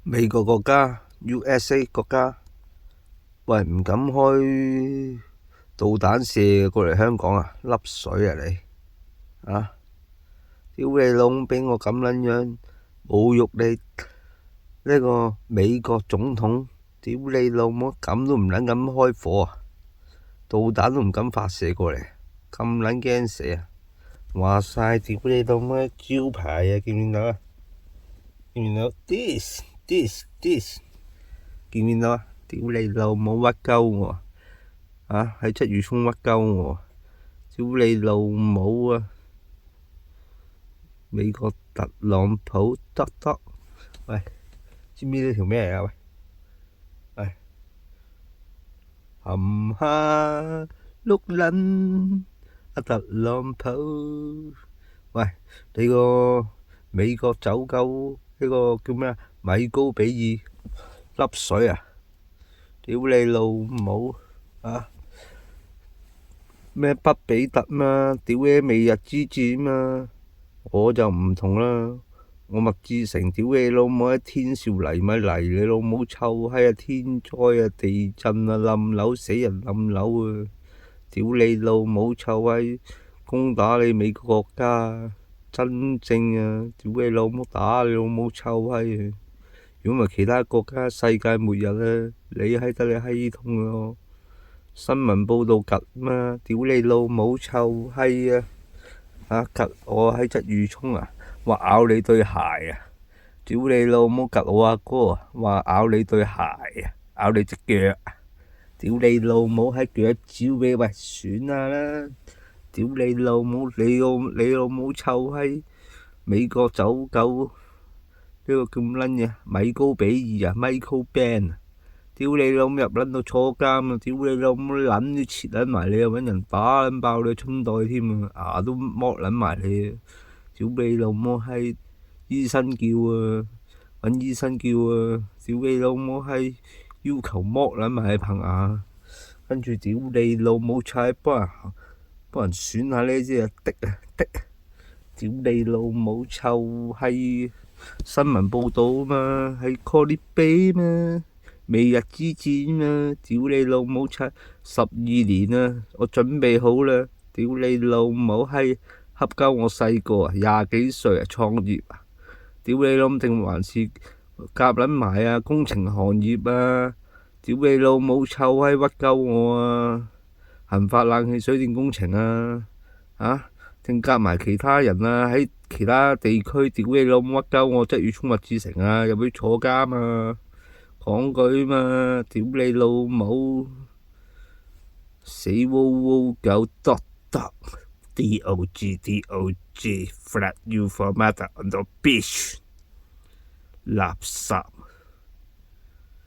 美國國家 USA 國家，喂，唔敢開導彈射過嚟香港啊！笠水啊你啊！屌你老母，俾我咁撚樣侮辱你呢個美國總統！屌你老母，咁都唔撚敢開火啊！導彈都唔敢發射過嚟，咁撚驚死啊！話晒屌你老母招牌啊！見唔見到啊？見唔見到 ？This 見唔見到啊？屌你老母屈鳩我啊！喺鰂魚涌屈鳩我，屌你老母啊！美國特朗普得，喂，知唔知呢條咩嚟啊？喂，冚下碌撚阿特朗普，喂，你個美國走狗呢個叫咩啊？米高比爾笠水啊！屌你老母啊！咩北比特嘛？屌你美日之戰嘛？我就唔同啦，我麥志誠屌你老母一天少嚟咪嚟你老母臭閪啊！天災啊，地震啊，冧樓死人冧樓啊！屌你老母臭閪，攻打你美國國家真正啊！屌你老母打你老母臭閪啊！如果唔係其他國家世界末日啊，你閪得你閪痛咯！新聞報道吉嘛？屌你老母臭閪啊！吉我喺鰂魚涌啊，話咬你對鞋啊！屌你老母吉我阿哥啊，話咬你對鞋啊，咬你隻腳啊！屌你老母喺腳趾俾喂選下啦！屌你老母你老母臭閪！美國走狗呢個叫乜撚嘢？米高比爾啊 ，Michael Ben 啊！屌你老母入撚到坐監啊！屌你老母撚都切撚埋你啊！揾人打撚爆你春袋添啊！牙都剝撚埋你啊！屌你老母閪！醫生叫啊！揾醫生叫啊！屌你老母閪！要求剝撚埋你棚牙，跟住屌你老母閪！幫人選下呢啲啊的！屌你老母臭閪！新聞報導啊嘛，係 Call 比嘛。美日之戰啊！屌你老母柒！12年啊，我準備好啦！屌你老母閪，恰鳩我細個啊，20幾歲啊創業啊！屌你老母定還是夾撚埋啊工程行業啊！屌你老母臭閪屈鳩我啊！核發冷氣水電工程啊！定夾埋其他人啊喺其他地區屌你老母屈鳩我，鰂魚涌麥志誠啊，入去坐監啊！講句嘛，屌你老母，死烏烏狗得 DOG flat you for mother on the beach，垃圾。